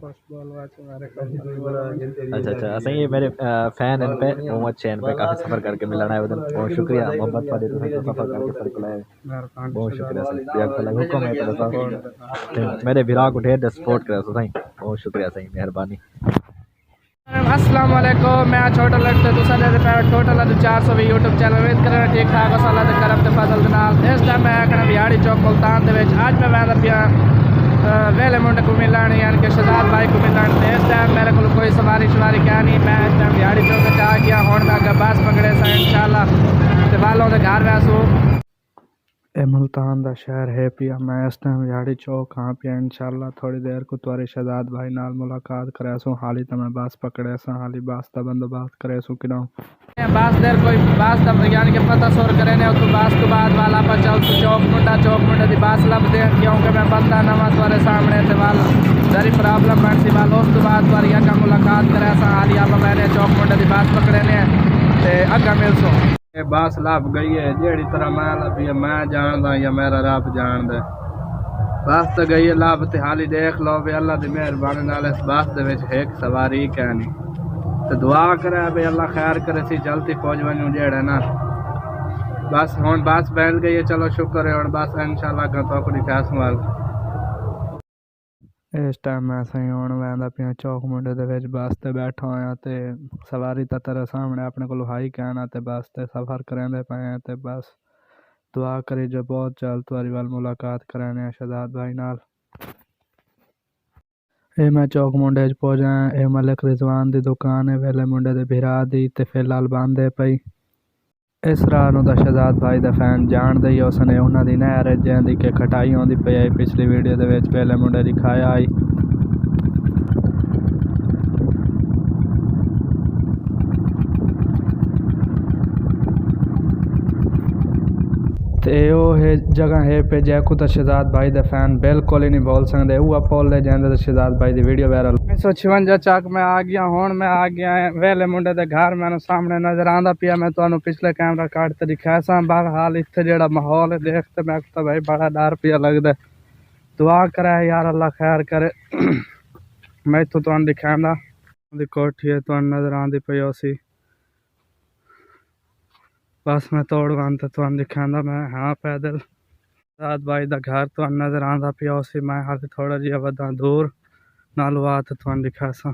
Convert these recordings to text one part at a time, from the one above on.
अच्छा अच्छा असें ये मेरे फैन इन पे बहुत अच्छे इन पे काफ़ी सफ़र करके मिलना है उधर बहुत शुक्रिया मोहब्बत वाले तो सफ़र करके सर को लाए बहुत शुक्रिया सर या भला हुक्म है तो साहब मेरे विरा को ढेर सपोर्ट करे सही बहुत शुक्रिया सही मेहरबानी। अस्सलाम वालेकुम मैं छोटा लड़ते दूसरा दे पे छोटा लड़ 420 यूट्यूब चैनल उम्मीद करें ठीक ठाक हो अल्लाह दे करम ते फजल दे नाल इस टाइम मैं आखना बिहाड़ी चौक मुल्तान दे विच आज मैं वैदा पिया वेले मुंडे को मिलन यानी कि शहजाद भाई को मिलन इस टाइम मेरे को कोई सवारी क्या नहीं मैं इस टाइम बिहाड़ी चौक आ गया हुण मैं अगर बस पकड़े सा इंशाल्लाह ते वालों दे घर वैसू ए मुल्तान दा शहर है पिया मैं इस टाइम बिहाड़ी चौक हाँ पिया इंशाल्लाह थोड़ी देर को तुआरे शहजाद भाई नाल मुलाकात करे सो हाली तो मैं बस पकड़े सा हाली बस का बंदोबस्त करे सो कि बस देर कोई बस का यानी कि पता सोर करे ने तो बस तो बाद वाला पर चल तो चौक मुंडा दी बस लब दे क्योंकि मैं बंदा नवा तुआरे सामने ते वाल सारी प्रॉब्लम बन सी वाल उस तो बाद तुआरी अगर मुलाकात करे सा हाली आप मैंने चौक मुंडा दी बस पकड़े ने ते अगर मिल सो बस लभ गई है जेड़ी तरह मैं लभी है मैं जानदा या मेरा रब जानदा बस तो गई है लभ ते हाली देख लो भी अल्लाह दी मेहरबानी नाल इस बस दे विच एक सवारी कहनी तो दुआ करे भी अल्लाह खैर करे सी जल्दी पहुंच वनू जेड़ा ना बस हुण बस बैठ गई है चलो शुक्र है हुण बस इंशाल्लाह का तो कोई खास वाल इस टाइम मैं सही हुण वैंदा पिया चौक मुंडे दे विच बस ते बैठा होया ते सवारी तो तेरे सामने अपने को हाई कहना ते बस ते सफ़र करेंदे पे ते बस दुआ करी जो बहुत जल्द तुआरी वाल मुलाकात कराने शहजाद भाई नाल ए मैं चौक मुंडे च पहुंचा ए मलिक रिजवान दी दुकान है वेले मुंडे दे भिरा दी ते फिलहाल बंद है पई इस राह नूं दा शहजाद भाई दा फैन जानदा ही उसने उन्हां दी नहर जिंदी कि खटाई आउंदी पई आई पिछली वीडियो दे विच वेले मुंडे दिखाया आई ते ओह जगह है पे जैकू तो शहजाद भाई दे फैन बिल्कुल ही नहीं बोल सकते वो पोल ले जाते तो शहजाद भाई दी वीडियो वायरल 156 चक मैं आ गया हुण मैं आ गया वेले मुंडे दे घर मैनू सामने नजर आंदा पिया मैं तुहानू पिछले कैमरा कार्ड ते दिखाया सा बहरहाल इत्थे जेड़ा माहौल है देख ते मैं तो भाई बड़ा डर पिया लगदा दुआ करे यार अल्लाह खैर करे मैं इत्थों तुहानू दिखांदा दी कोठी है तुहानू नजर आंदी पई उसी बस मैं तोड़वान तो तुहानू दिखांदा मैं हाँ पैदल शहजाद भाई दा घर तुहानू नजर आंदा पिया उसी मैं हाले थोड़ा जिहा वधा दूर नाल आ तो तुहानू दिखासा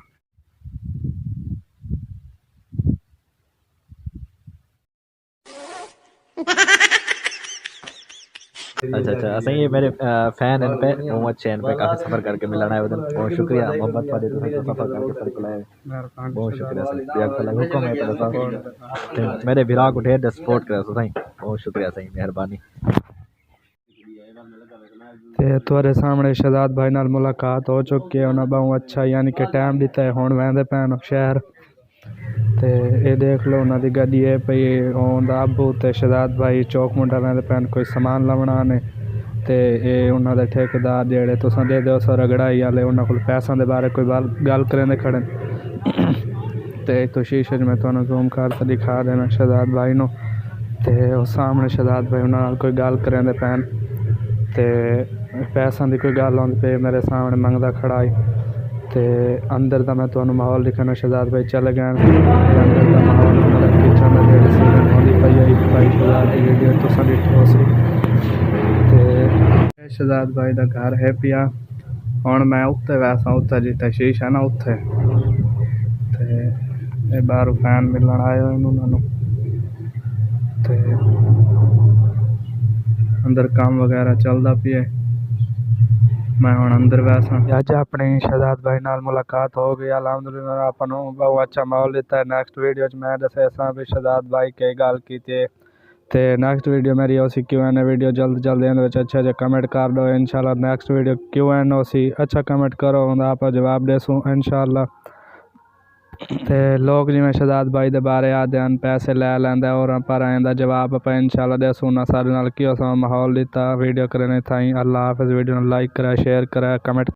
अच्छा अच्छा असें ये मेरे फैन इन पे बहुत अच्छे इन पे काफ़ी सफ़र करके मिलना है उधर बहुत शुक्रिया मोहब्बत वाले तो सफ़र करके सर को लाए बहुत शुक्रिया सर या भला हुक्म है तो साहब मेरे विरा को ढेर सपोर्ट करे सही बहुत शुक्रिया सही मेहरबानी। ते तुआरे सामने शहजाद भाई नाल मुलाकात हो चुकी है उन्हें बहुत अच्छा यानी कि टाइम दिता है हुण वैंदे पैन शहर ते ये देख लो उन्हों की गड्डी है पई उनका अबू ते शहजाद भाई चौक मुंडा वैंदे पैन कोई समान लवना ने ते ये उन्होंने ठेकेदार जेड़े तुसां दे दो सो रगड़ाई वाले उन्होंने कोल पैसों के बारे कोई गल करेंदे खड़े ते तो शीशे मैं तुहानू जूम कर दिखा देना शहजाद भाई नू ते उस सामने शहजाद भाई उन्होंने कोई गल करेंदे पैन ते पैसों की कोई गल आउंदी पे मेरे सामने मंगदा खड़ा आई ते अंदर का मैं तुहानू माहौल दिखाना शहजाद भाई चले गए अंदर का माहौल मतलब किचन का जेड़ी सीन आउंदी पई आई भाई शहजाद की वीडियो तुसां दिखो सी ते शहजाद भाई दा घर है पिया हुण मैं उत्ते वैसा उत्ते जिथे शीश है ना उत्थे ते बाहरों फैन मिलन आए हुए उन्होंने ते अंदर काम वगैरह चलता पिया मैं हुण अंदर वैसा अज अपने शहजाद भाई नाल मुलाकात हो गई अलहमदुलिल्लाह अपन बहुत अच्छा माहौल दिता है नेक्स्ट वीडियो मैं दसा भी शहजाद भाई के गल की ते नेक्स्ट वीडियो मेरी उसी Q&A वीडियो जल्द अच्छा अच्छा कमेंट कर दो इंशाल्लाह नेक्स्ट वीडियो Q&A उसी अच्छा कमेंट करो आप जवाब देसूँ इंशाल्लाह ते लोग जिवें शहजाद भाई दे बारे आते हैं पैसे लै लैंदा और पर आइंदा जवाब आप इंशाल्लाह देसूँ ना सारे नाल की माहौल दिता वीडियो करने ताईं अल्लाह हाफिज़ वीडियो लाइक करा शेयर करा कमेंट